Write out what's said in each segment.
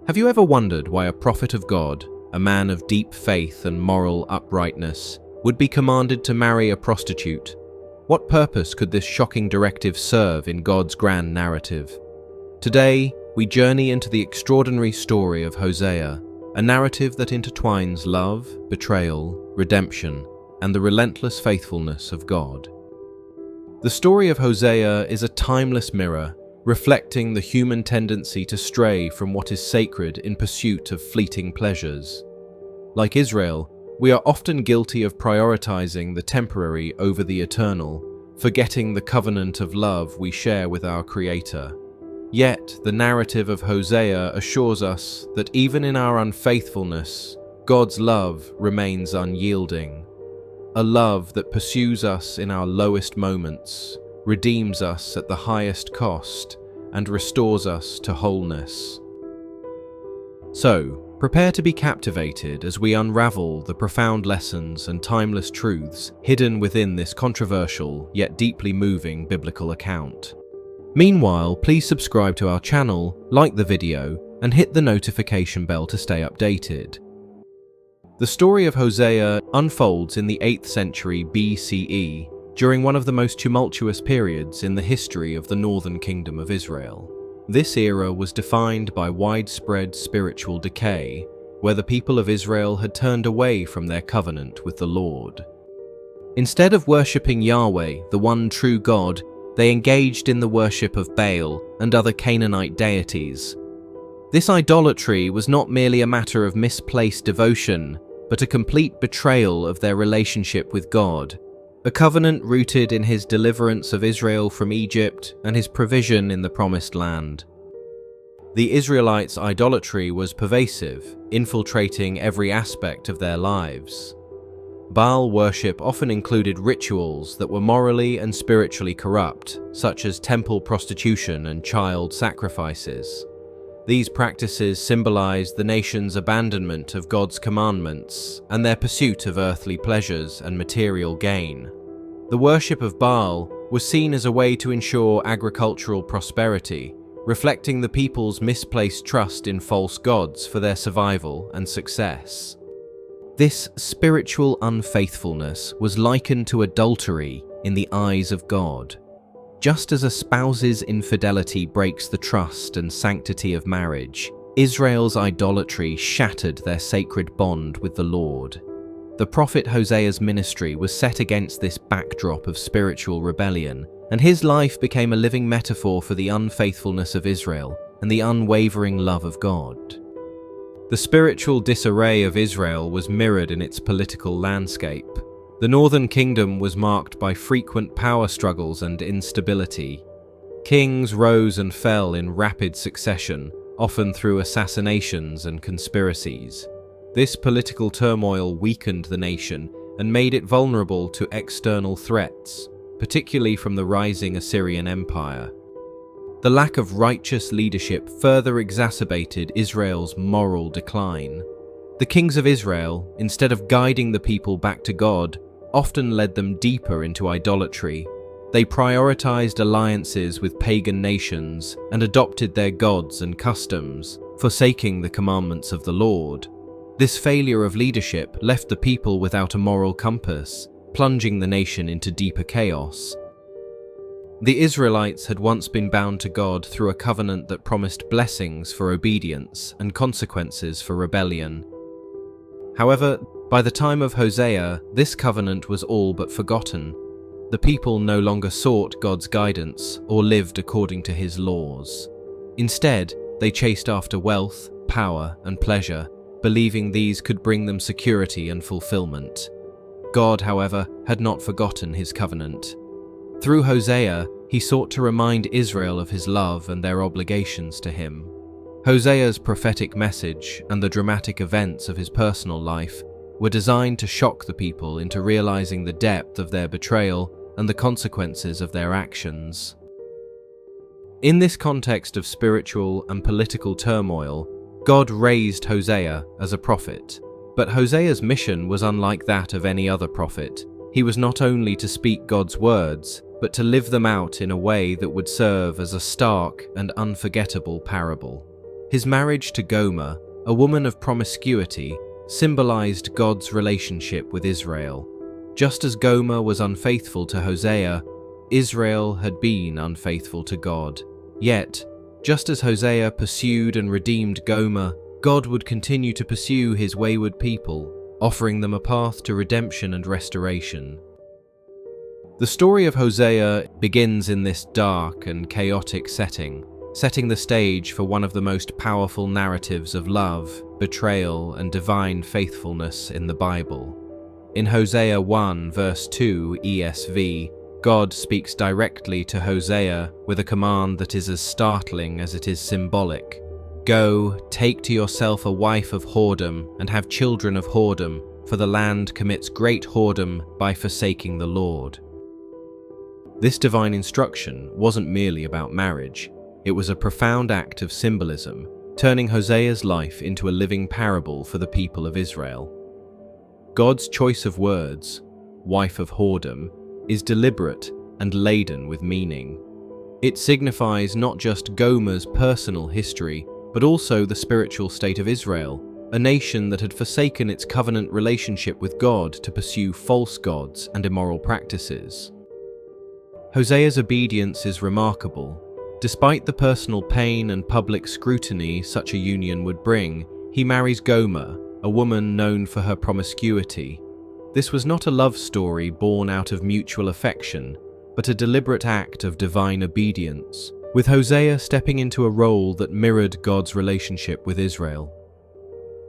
Have you ever wondered why a prophet of God, a man of deep faith and moral uprightness, would be commanded to marry a prostitute? What purpose could this shocking directive serve in God's grand narrative? Today, we journey into the extraordinary story of Hosea, a narrative that intertwines love, betrayal, redemption, and the relentless faithfulness of God. The story of Hosea is a timeless mirror, reflecting the human tendency to stray from what is sacred in pursuit of fleeting pleasures. Like Israel, we are often guilty of prioritizing the temporary over the eternal, forgetting the covenant of love we share with our Creator. Yet, the narrative of Hosea assures us that even in our unfaithfulness, God's love remains unyielding. A love that pursues us in our lowest moments, redeems us at the highest cost, and restores us to wholeness. So, prepare to be captivated as we unravel the profound lessons and timeless truths hidden within this controversial yet deeply moving biblical account. Meanwhile, please subscribe to our channel, like the video, and hit the notification bell to stay updated. The story of Hosea unfolds in the 8th century BCE, during one of the most tumultuous periods in the history of the northern kingdom of Israel. This era was defined by widespread spiritual decay, where the people of Israel had turned away from their covenant with the Lord. Instead of worshipping Yahweh, the one true God, they engaged in the worship of Baal and other Canaanite deities. This idolatry was not merely a matter of misplaced devotion, but a complete betrayal of their relationship with God, a covenant rooted in his deliverance of Israel from Egypt and his provision in the Promised Land. The Israelites' idolatry was pervasive, infiltrating every aspect of their lives. Baal worship often included rituals that were morally and spiritually corrupt, such as temple prostitution and child sacrifices. These practices symbolized the nation's abandonment of God's commandments and their pursuit of earthly pleasures and material gain. The worship of Baal was seen as a way to ensure agricultural prosperity, reflecting the people's misplaced trust in false gods for their survival and success. This spiritual unfaithfulness was likened to adultery in the eyes of God. Just as a spouse's infidelity breaks the trust and sanctity of marriage, Israel's idolatry shattered their sacred bond with the Lord. The prophet Hosea's ministry was set against this backdrop of spiritual rebellion, and his life became a living metaphor for the unfaithfulness of Israel and the unwavering love of God. The spiritual disarray of Israel was mirrored in its political landscape. The northern kingdom was marked by frequent power struggles and instability. Kings rose and fell in rapid succession, often through assassinations and conspiracies. This political turmoil weakened the nation and made it vulnerable to external threats, particularly from the rising Assyrian Empire. The lack of righteous leadership further exacerbated Israel's moral decline. The kings of Israel, instead of guiding the people back to God, often led them deeper into idolatry. They prioritized alliances with pagan nations and adopted their gods and customs, forsaking the commandments of the Lord. This failure of leadership left the people without a moral compass, plunging the nation into deeper chaos. The Israelites had once been bound to God through a covenant that promised blessings for obedience and consequences for rebellion. However, by the time of Hosea, this covenant was all but forgotten. The people no longer sought God's guidance or lived according to his laws. Instead, they chased after wealth, power, and pleasure, believing these could bring them security and fulfillment. God, however, had not forgotten his covenant. Through Hosea, he sought to remind Israel of his love and their obligations to him. Hosea's prophetic message and the dramatic events of his personal life were designed to shock the people into realizing the depth of their betrayal and the consequences of their actions. In this context of spiritual and political turmoil, God raised Hosea as a prophet. But Hosea's mission was unlike that of any other prophet. He was not only to speak God's words, but to live them out in a way that would serve as a stark and unforgettable parable. His marriage to Gomer, a woman of promiscuity, symbolized God's relationship with Israel. Just as Gomer was unfaithful to Hosea, Israel had been unfaithful to God. Yet, just as Hosea pursued and redeemed Gomer, God would continue to pursue his wayward people, offering them a path to redemption and restoration. The story of Hosea begins in this dark and chaotic setting, setting the stage for one of the most powerful narratives of love, betrayal, and divine faithfulness in the Bible. In Hosea 1 verse 2 ESV, God speaks directly to Hosea with a command that is as startling as it is symbolic. Go, take to yourself a wife of whoredom and have children of whoredom, for the land commits great whoredom by forsaking the Lord. This divine instruction wasn't merely about marriage. It was a profound act of symbolism, turning Hosea's life into a living parable for the people of Israel. God's choice of words, wife of whoredom, is deliberate and laden with meaning. It signifies not just Gomer's personal history, but also the spiritual state of Israel, a nation that had forsaken its covenant relationship with God to pursue false gods and immoral practices. Hosea's obedience is remarkable. Despite the personal pain and public scrutiny such a union would bring, he marries Gomer, a woman known for her promiscuity. This was not a love story born out of mutual affection, but a deliberate act of divine obedience, with Hosea stepping into a role that mirrored God's relationship with Israel.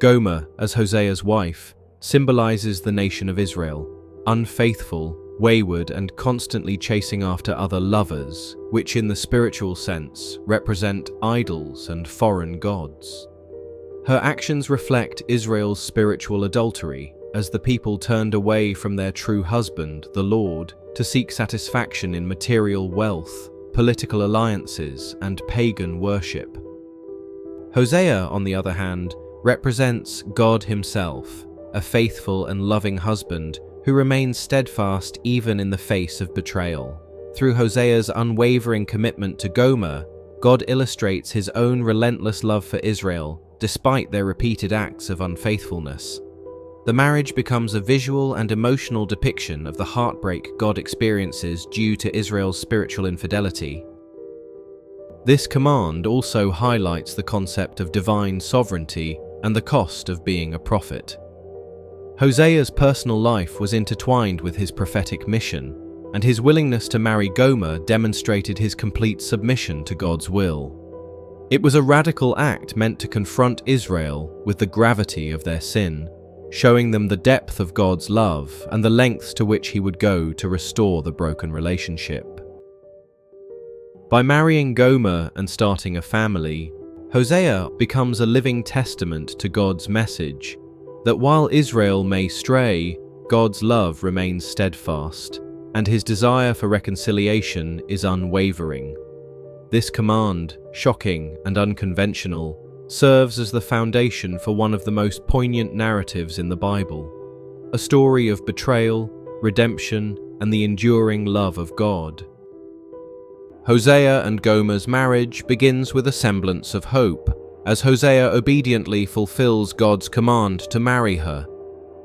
Gomer, as Hosea's wife, symbolizes the nation of Israel, unfaithful, wayward, and constantly chasing after other lovers, which in the spiritual sense represent idols and foreign gods. Her actions reflect Israel's spiritual adultery, as the people turned away from their true husband, the Lord, to seek satisfaction in material wealth, political alliances, and pagan worship. Hosea, on the other hand, represents God himself, a faithful and loving husband who remains steadfast even in the face of betrayal. Through Hosea's unwavering commitment to Gomer, God illustrates his own relentless love for Israel, despite their repeated acts of unfaithfulness. The marriage becomes a visual and emotional depiction of the heartbreak God experiences due to Israel's spiritual infidelity. This command also highlights the concept of divine sovereignty and the cost of being a prophet. Hosea's personal life was intertwined with his prophetic mission, and his willingness to marry Gomer demonstrated his complete submission to God's will. It was a radical act meant to confront Israel with the gravity of their sin, showing them the depth of God's love and the lengths to which he would go to restore the broken relationship. By marrying Gomer and starting a family, Hosea becomes a living testament to God's message that while Israel may stray, God's love remains steadfast, and his desire for reconciliation is unwavering. This command, shocking and unconventional, serves as the foundation for one of the most poignant narratives in the Bible, a story of betrayal, redemption, and the enduring love of God. Hosea and Gomer's marriage begins with a semblance of hope, as Hosea obediently fulfills God's command to marry her.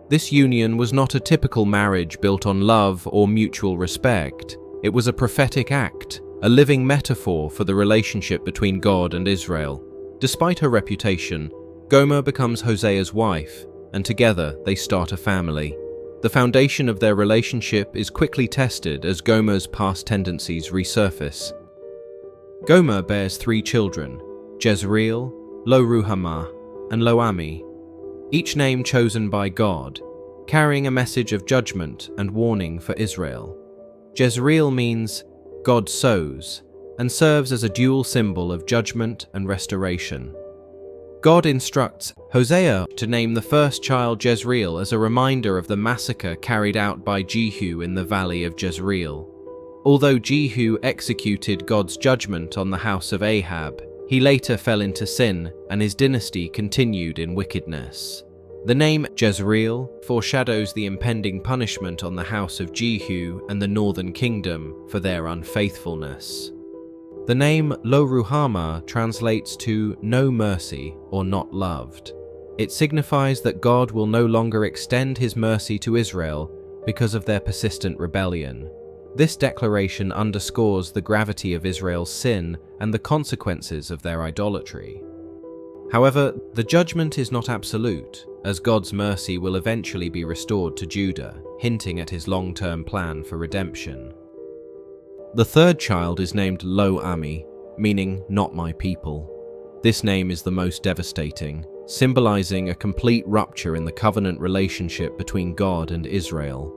This union was not a typical marriage built on love or mutual respect. It was a prophetic act, a living metaphor for the relationship between God and Israel. Despite her reputation, Gomer becomes Hosea's wife, and together they start a family. The foundation of their relationship is quickly tested as Gomer's past tendencies resurface. Gomer bears 3 children, Jezreel, Lo-ruhamah, and Lo-ammi, each name chosen by God, carrying a message of judgment and warning for Israel. Jezreel means God sows, and serves as a dual symbol of judgment and restoration. God instructs Hosea to name the first child Jezreel as a reminder of the massacre carried out by Jehu in the valley of Jezreel. Although Jehu executed God's judgment on the house of Ahab, he later fell into sin, and his dynasty continued in wickedness. The name Jezreel foreshadows the impending punishment on the house of Jehu and the northern kingdom for their unfaithfulness. The name Lo Ruhama translates to no mercy or not loved. It signifies that God will no longer extend his mercy to Israel because of their persistent rebellion. This declaration underscores the gravity of Israel's sin and the consequences of their idolatry. However, the judgment is not absolute, as God's mercy will eventually be restored to Judah, hinting at his long-term plan for redemption. The third child is named Lo Ami, meaning not my people. This name is the most devastating, symbolizing a complete rupture in the covenant relationship between God and Israel.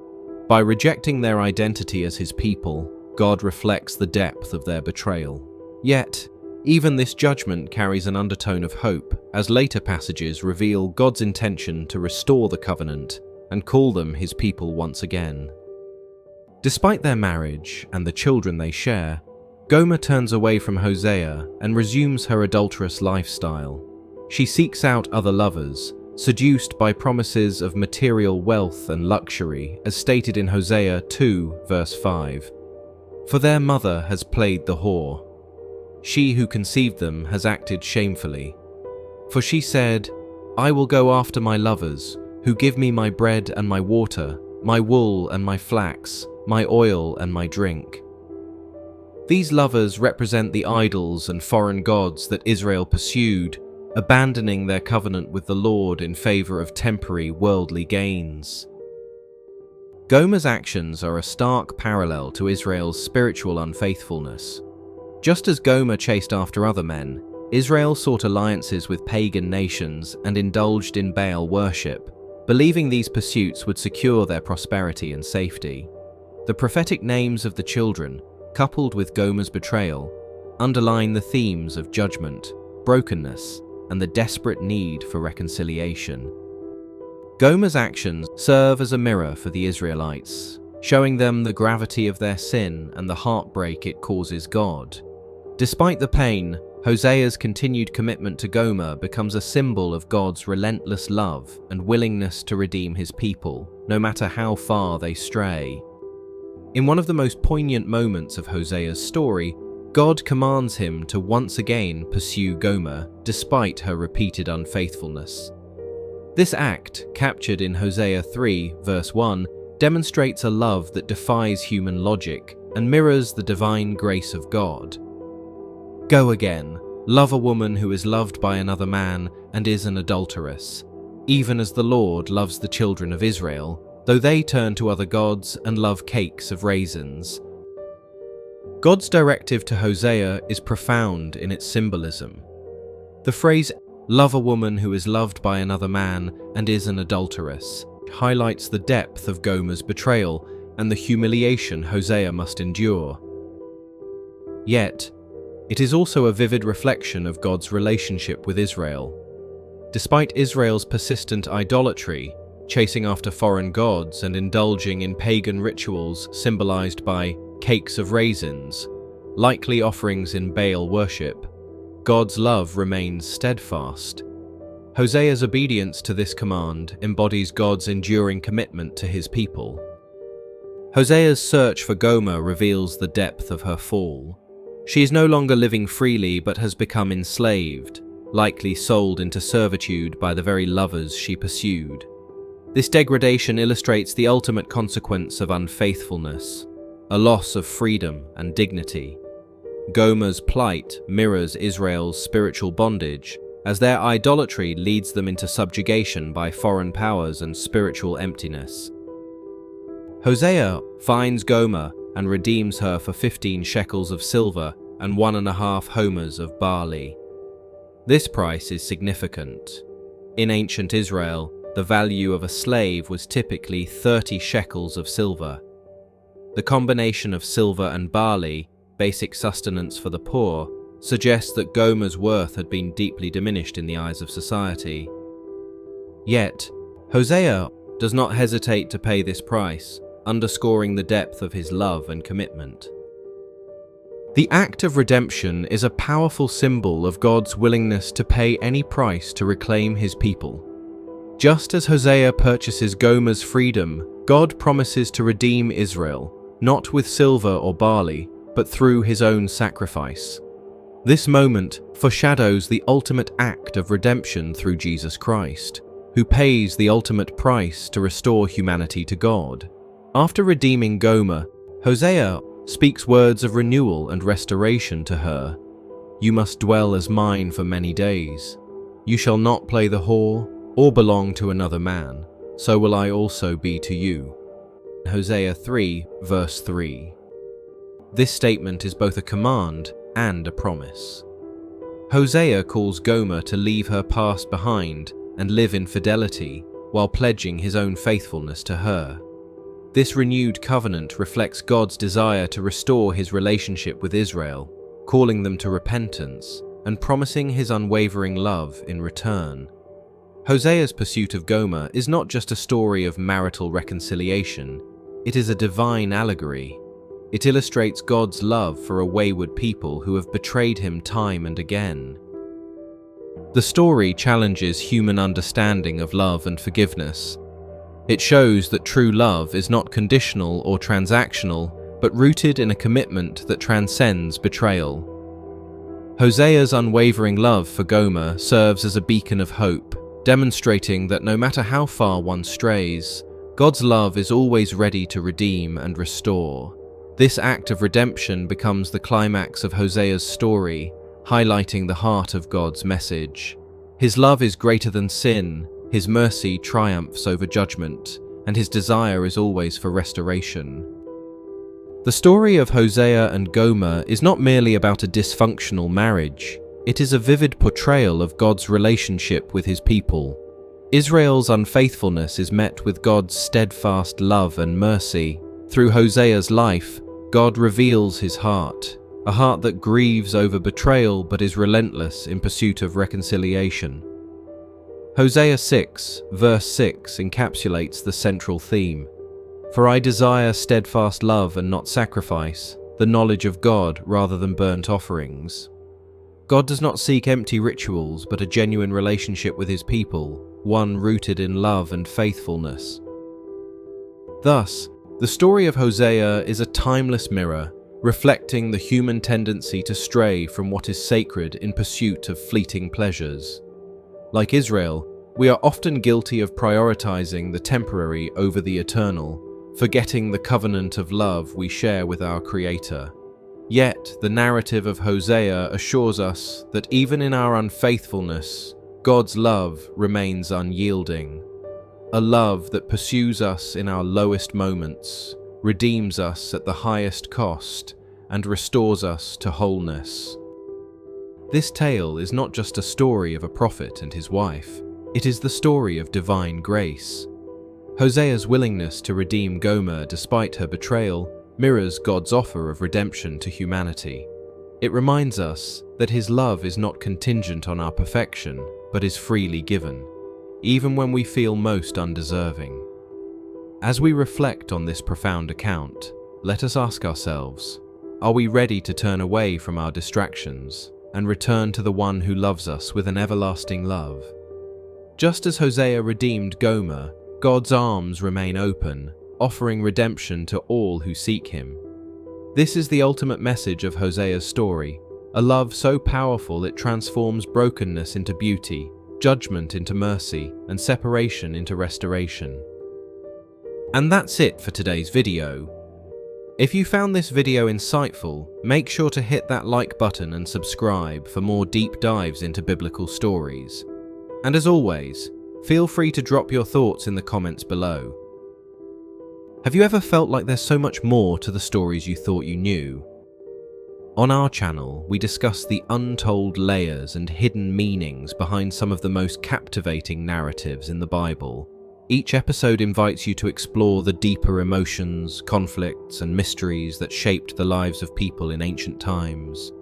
By rejecting their identity as his people, God reflects the depth of their betrayal. Yet, even this judgment carries an undertone of hope, as later passages reveal God's intention to restore the covenant and call them his people once again. Despite their marriage and the children they share, Gomer turns away from Hosea and resumes her adulterous lifestyle. She seeks out other lovers, seduced by promises of material wealth and luxury, as stated in Hosea 2, verse 5. For their mother has played the whore. She who conceived them has acted shamefully. For she said, I will go after my lovers, who give me my bread and my water, my wool and my flax, my oil and my drink. These lovers represent the idols and foreign gods that Israel pursued, abandoning their covenant with the Lord in favor of temporary worldly gains. Gomer's actions are a stark parallel to Israel's spiritual unfaithfulness. Just as Gomer chased after other men, Israel sought alliances with pagan nations and indulged in Baal worship, believing these pursuits would secure their prosperity and safety. The prophetic names of the children, coupled with Gomer's betrayal, underline the themes of judgment, brokenness, and the desperate need for reconciliation. Gomer's actions serve as a mirror for the Israelites, showing them the gravity of their sin and the heartbreak it causes God. Despite the pain, Hosea's continued commitment to Gomer becomes a symbol of God's relentless love and willingness to redeem his people, no matter how far they stray. In one of the most poignant moments of Hosea's story, God commands him to once again pursue Gomer, despite her repeated unfaithfulness. This act, captured in Hosea 3, verse 1, demonstrates a love that defies human logic and mirrors the divine grace of God. Go again, love a woman who is loved by another man and is an adulteress, even as the Lord loves the children of Israel, though they turn to other gods and love cakes of raisins. God's directive to Hosea is profound in its symbolism. The phrase, love a woman who is loved by another man and is an adulteress, highlights the depth of Gomer's betrayal and the humiliation Hosea must endure. Yet, it is also a vivid reflection of God's relationship with Israel. Despite Israel's persistent idolatry, chasing after foreign gods and indulging in pagan rituals symbolized by cakes of raisins, likely offerings in Baal worship, God's love remains steadfast. Hosea's obedience to this command embodies God's enduring commitment to his people. Hosea's search for Gomer reveals the depth of her fall. She is no longer living freely but has become enslaved, likely sold into servitude by the very lovers she pursued. This degradation illustrates the ultimate consequence of unfaithfulness, a loss of freedom and dignity. Gomer's plight mirrors Israel's spiritual bondage, as their idolatry leads them into subjugation by foreign powers and spiritual emptiness. Hosea finds Gomer and redeems her for 15 shekels of silver and 1.5 homers of barley. This price is significant. In ancient Israel, the value of a slave was typically 30 shekels of silver. The combination of silver and barley, basic sustenance for the poor, suggests that Gomer's worth had been deeply diminished in the eyes of society. Yet, Hosea does not hesitate to pay this price, underscoring the depth of his love and commitment. The act of redemption is a powerful symbol of God's willingness to pay any price to reclaim his people. Just as Hosea purchases Gomer's freedom, God promises to redeem Israel, not with silver or barley, but through his own sacrifice. This moment foreshadows the ultimate act of redemption through Jesus Christ, who pays the ultimate price to restore humanity to God. After redeeming Gomer, Hosea speaks words of renewal and restoration to her. "You must dwell as mine for many days. You shall not play the whore or belong to another man. So will I also be to you." Hosea 3, verse 3. This statement is both a command and a promise. Hosea calls Gomer to leave her past behind and live in fidelity, while pledging his own faithfulness to her. This renewed covenant reflects God's desire to restore his relationship with Israel, calling them to repentance and promising his unwavering love in return. Hosea's pursuit of Gomer is not just a story of marital reconciliation, it is a divine allegory. It illustrates God's love for a wayward people who have betrayed him time and again. The story challenges human understanding of love and forgiveness. It shows that true love is not conditional or transactional, but rooted in a commitment that transcends betrayal. Hosea's unwavering love for Gomer serves as a beacon of hope, demonstrating that no matter how far one strays, God's love is always ready to redeem and restore. This act of redemption becomes the climax of Hosea's story, highlighting the heart of God's message. His love is greater than sin, his mercy triumphs over judgment, and his desire is always for restoration. The story of Hosea and Gomer is not merely about a dysfunctional marriage, it is a vivid portrayal of God's relationship with his people. Israel's unfaithfulness is met with God's steadfast love and mercy. Through Hosea's life, God reveals his heart, a heart that grieves over betrayal but is relentless in pursuit of reconciliation. Hosea 6, verse 6 encapsulates the central theme. "For I desire steadfast love and not sacrifice, the knowledge of God rather than burnt offerings." God does not seek empty rituals but a genuine relationship with his people, one rooted in love and faithfulness. Thus, the story of Hosea is a timeless mirror, reflecting the human tendency to stray from what is sacred in pursuit of fleeting pleasures. Like Israel, we are often guilty of prioritizing the temporary over the eternal, forgetting the covenant of love we share with our Creator. Yet, the narrative of Hosea assures us that even in our unfaithfulness, God's love remains unyielding. A love that pursues us in our lowest moments, redeems us at the highest cost, and restores us to wholeness. This tale is not just a story of a prophet and his wife, it is the story of divine grace. Hosea's willingness to redeem Gomer despite her betrayal mirrors God's offer of redemption to humanity. It reminds us that his love is not contingent on our perfection, but is freely given, even when we feel most undeserving. As we reflect on this profound account, let us ask ourselves, are we ready to turn away from our distractions and return to the one who loves us with an everlasting love? Just as Hosea redeemed Gomer, God's arms remain open, offering redemption to all who seek him. This is the ultimate message of Hosea's story, a love so powerful it transforms brokenness into beauty, judgment into mercy, and separation into restoration. And that's it for today's video. If you found this video insightful, make sure to hit that like button and subscribe for more deep dives into biblical stories. And as always, feel free to drop your thoughts in the comments below. Have you ever felt like there's so much more to the stories you thought you knew? On our channel, we discuss the untold layers and hidden meanings behind some of the most captivating narratives in the Bible. Each episode invites you to explore the deeper emotions, conflicts, and mysteries that shaped the lives of people in ancient times.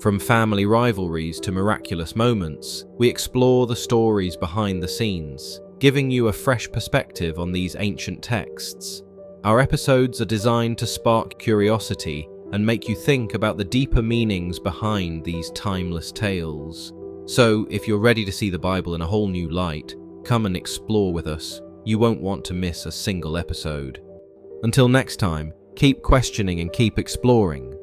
From family rivalries to miraculous moments, we explore the stories behind the scenes, giving you a fresh perspective on these ancient texts. Our episodes are designed to spark curiosity and make you think about the deeper meanings behind these timeless tales. So, if you're ready to see the Bible in a whole new light, come and explore with us. You won't want to miss a single episode. Until next time, Keep questioning and keep exploring.